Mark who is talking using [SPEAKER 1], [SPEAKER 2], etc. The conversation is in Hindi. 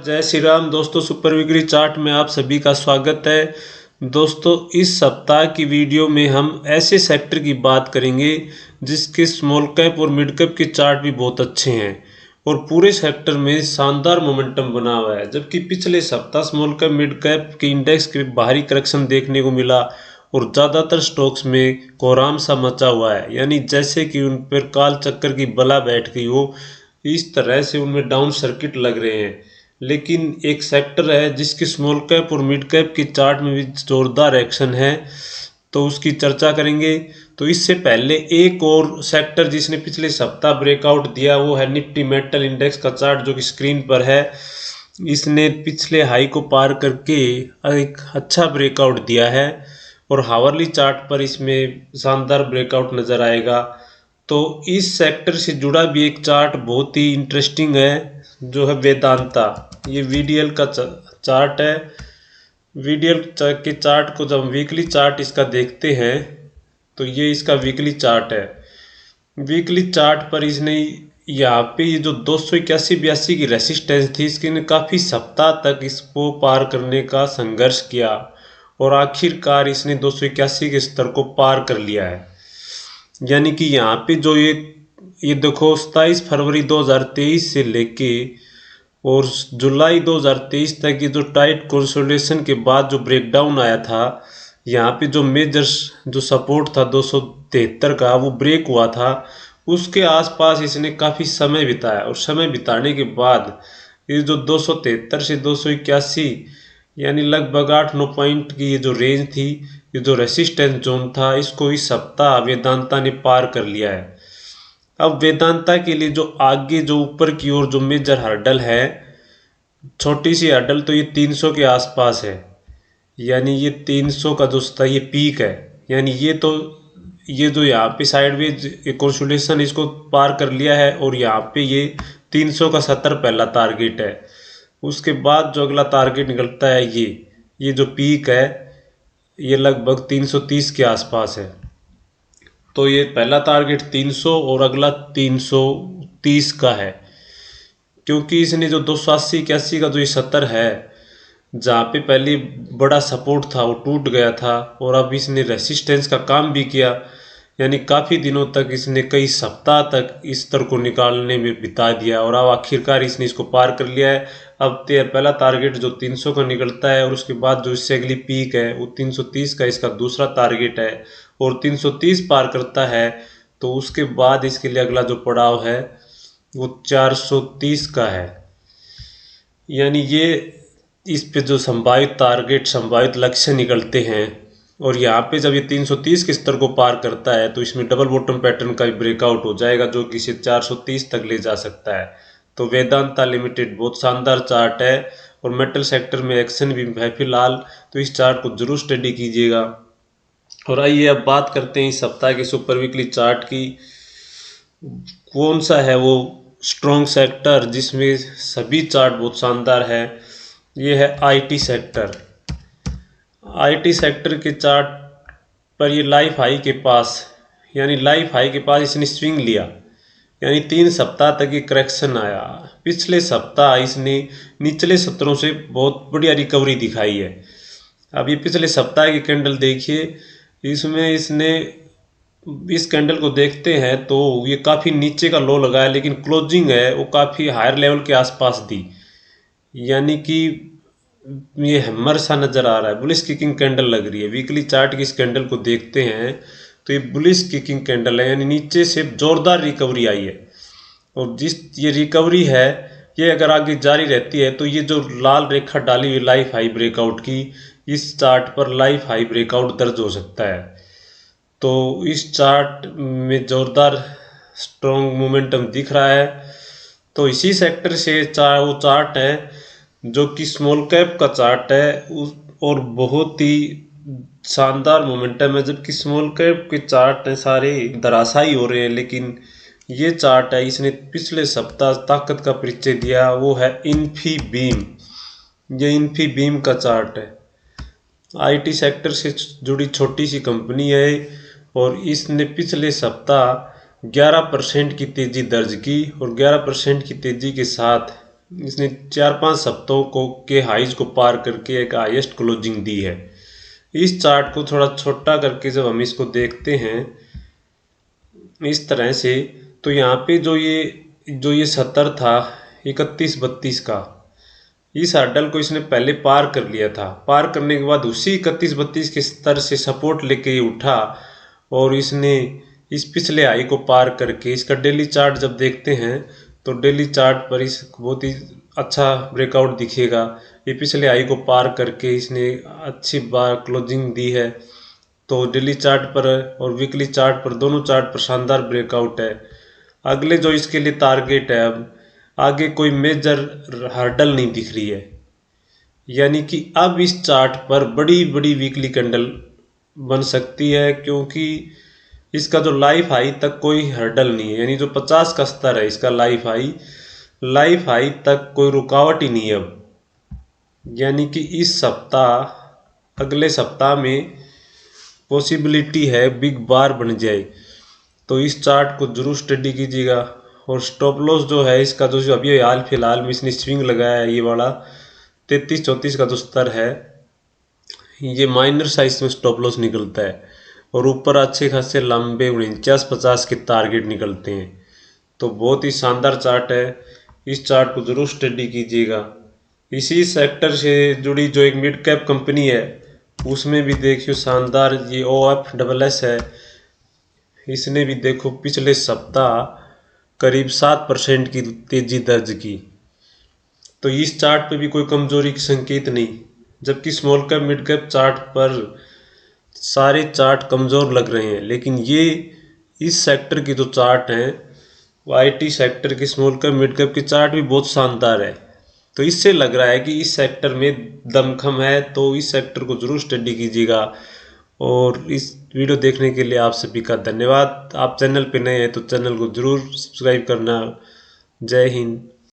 [SPEAKER 1] जय श्री राम दोस्तों, सुपर वीकली चार्ट में आप सभी का स्वागत है। दोस्तों, इस सप्ताह की वीडियो में हम ऐसे सेक्टर की बात करेंगे जिसके स्मॉल कैप और मिड कैप के चार्ट भी बहुत अच्छे हैं और पूरे सेक्टर में शानदार मोमेंटम बना हुआ है। जबकि पिछले सप्ताह स्मॉल कैप मिड कैप के इंडेक्स के बाहरी करेक्शन देखने को मिला और ज़्यादातर स्टॉक्स में कोहराम सा मचा हुआ है, यानी जैसे कि उन पर काल चक्कर की बला बैठ गई हो, इस तरह से उनमें डाउन सर्किट लग रहे हैं। लेकिन एक सेक्टर है जिसकी स्मॉल कैप और मिड कैप के चार्ट में भी जोरदार एक्शन है, तो उसकी चर्चा करेंगे। तो इससे पहले एक और सेक्टर जिसने पिछले सप्ताह ब्रेकआउट दिया वो है निफ्टी मेटल इंडेक्स का चार्ट, जो कि स्क्रीन पर है। इसने पिछले हाई को पार करके एक अच्छा ब्रेकआउट दिया है और हावरली चार्ट पर इसमें शानदार ब्रेकआउट नज़र आएगा। तो इस सेक्टर से जुड़ा भी एक चार्ट बहुत ही इंटरेस्टिंग है, जो है वेदांता। ये वीडीएल का चार्ट है। वीडीएल के चार्ट को जब हम वीकली चार्ट इसका देखते हैं तो ये इसका वीकली चार्ट है। वीकली चार्ट पर इसने यहाँ पे ये जो 281-82 की रेसिस्टेंस थी, इसके काफ़ी सप्ताह तक इसको पार करने का संघर्ष किया और आखिरकार इसने 281 के स्तर को पार कर लिया है। यानी कि यहाँ पे जो ये देखो 27 फरवरी 2023 से लेके और जुलाई 2023 तक ये जो टाइट कंसोलिडेशन के बाद जो ब्रेकडाउन आया था, यहाँ पे जो मेजर जो सपोर्ट था 273 का, वो ब्रेक हुआ था। उसके आसपास इसने काफ़ी समय बिताया और समय बिताने के बाद ये जो 273 से 281 यानी लगभग 8-9 पॉइंट की ये जो रेंज थी, ये जो रेसिस्टेंस जोन था, इसको इस सप्ताह वेदांता ने पार कर लिया है। अब वेदांता के लिए जो आगे जो ऊपर की ओर जो मेजर हर्डल है, छोटी सी हर्डल, तो ये 300 के आसपास है। यानी ये 300 का जो था ये पीक है। यानी ये जो यहाँ पे साइडवेज कंसोलिडेशन इसको पार कर लिया है और यहाँ पे ये 300 का 70 पहला टारगेट है। उसके बाद जो अगला टारगेट निकलता है ये जो पीक है, ये लगभग 330 के आसपास है। तो ये पहला टारगेट 300 और अगला 330 का है, क्योंकि इसने जो 280-81 का जो ये 70 है, जहाँ पे पहले बड़ा सपोर्ट था वो टूट गया था और अब इसने रेसिस्टेंस का काम भी किया। यानी काफ़ी दिनों तक इसने कई सप्ताह तक इस स्तर को निकालने में बिता दिया और अब आखिरकार इसने इसको पार कर लिया है। अब पहला टारगेट जो 300 का निकलता है और उसके बाद जो इससे अगली पीक है वो 330 का इसका दूसरा टारगेट है और 330 पार करता है तो उसके बाद इसके लिए अगला जो पड़ाव है वो 430 का है। यानी ये इस पे जो संभावित टारगेट, संभावित लक्ष्य निकलते हैं और यहाँ पे जब ये 330 के स्तर को पार करता है तो इसमें डबल बॉटम पैटर्न का ब्रेकआउट हो जाएगा, जो कि इसे 430 तक ले जा सकता है। तो वेदांता लिमिटेड बहुत शानदार चार्ट है और मेटल सेक्टर में एक्शन भी है फिलहाल, तो इस चार्ट को जरूर स्टडी कीजिएगा। और आइए अब बात करते हैं इस सप्ताह के सुपर वीकली चार्ट की। कौन सा है वो स्ट्रॉन्ग सेक्टर जिसमें सभी चार्ट बहुत शानदार है, ये है आईटी सेक्टर। आईटी सेक्टर के चार्ट पर ये लाइफ हाई के पास, यानी लाइफ हाई के पास इसने स्विंग लिया, यानी 3 सप्ताह तक ये करेक्शन आया। पिछले सप्ताह इसने निचले सत्रों से बहुत बढ़िया रिकवरी दिखाई है। अब ये पिछले सप्ताह की कैंडल देखिए, इसमें इसने इस कैंडल को देखते हैं तो ये काफ़ी नीचे का लो लगाया, लेकिन क्लोजिंग है वो काफ़ी हायर लेवल के आसपास दी। यानी कि ये हैमर सा नज़र आ रहा है, बुलिश किकिंग कैंडल लग रही है। वीकली चार्ट की इस कैंडल को देखते हैं तो ये बुलिश किकिंग कैंडल है, यानी नीचे से जोरदार रिकवरी आई है। और जिस ये रिकवरी है ये अगर आगे जारी रहती है तो ये जो लाल रेखा डाली हुई लाइफ हाई ब्रेकआउट की, इस चार्ट पर लाइफ हाई ब्रेकआउट दर्ज हो सकता है। तो इस चार्ट में जोरदार स्ट्रॉन्ग मोमेंटम दिख रहा है। तो इसी सेक्टर से वो चार्ट है जो कि स्मॉल कैप का चार्ट है और बहुत ही शानदार मोमेंटम है। जबकि स्मॉल कैप के चार्ट हैं सारे धराशायी हो रहे हैं, लेकिन ये चार्ट है इसने पिछले सप्ताह ताकत का परिचय दिया, वो है इन्फीबीम। ये इन्फीबीम का चार्ट है, आईटी सेक्टर से जुड़ी छोटी सी कंपनी है और इसने पिछले सप्ताह 11% की तेज़ी दर्ज की और 11% की तेज़ी के साथ इसने 4-5 हफ्तों को के हाइज को पार करके एक हाईएस्ट क्लोजिंग दी है। इस चार्ट को थोड़ा छोटा करके जब हम इसको देखते हैं इस तरह से, तो यहाँ पे जो ये 70 था 31-32 का, इस हर्डल को इसने पहले पार कर लिया था। पार करने के बाद उसी 31-32 के स्तर से सपोर्ट लेके ये उठा और इसने इस पिछले हाई को पार करके इसका डेली चार्ट जब देखते हैं तो डेली चार्ट पर इस बहुत ही अच्छा ब्रेकआउट दिखेगा। ये पिछले हाई को पार करके इसने अच्छी बार क्लोजिंग दी है। तो डेली चार्ट पर और वीकली चार्ट पर, दोनों चार्ट पर शानदार ब्रेकआउट है। अगले जो इसके लिए टारगेट है, अब आगे कोई मेजर हर्डल नहीं दिख रही है, यानी कि अब इस चार्ट पर बड़ी बड़ी वीकली कैंडल बन सकती है, क्योंकि इसका जो लाइफ हाई तक कोई हर्डल नहीं है, यानी जो 50 का स्तर है इसका लाइफ हाई तक कोई रुकावट ही नहीं है अब। यानी कि इस सप्ताह, अगले सप्ताह में पॉसिबिलिटी है बिग बार बन जाए। तो इस चार्ट को जरूर स्टडी कीजिएगा। और स्टॉप लॉस जो है इसका, जो अभी हाल फिलहाल में इसने स्विंग लगाया है, ये वाला 33-34 का जो स्तर है, ये माइनर साइज में स्टॉप लॉस निकलता है और ऊपर अच्छे खासे लंबे 49-50 के टारगेट निकलते हैं। तो बहुत ही शानदार चार्ट है, इस चार्ट को जरूर स्टडी कीजिएगा। इसी सेक्टर से जुड़ी जो एक मिड कैप कंपनी है उसमें भी देखियो शानदार ये OFSS है, इसने भी देखो पिछले सप्ताह करीब 7% की तेजी दर्ज की। तो इस चार्ट पे भी कोई कमजोरी की संकेत नहीं, जबकि small cap mid cap chart पर सारे चार्ट कमज़ोर लग रहे हैं, लेकिन ये इस सेक्टर की जो चार्ट हैं वो IT सेक्टर के स्मॉल कैप मिड कैप के चार्ट भी बहुत शानदार है। तो इससे लग रहा है कि इस सेक्टर में दमखम है। तो इस सेक्टर को जरूर स्टडी कीजिएगा। और इस वीडियो देखने के लिए आप सभी का धन्यवाद। आप चैनल पे नए हैं तो चैनल को जरूर सब्सक्राइब करना। जय हिंद।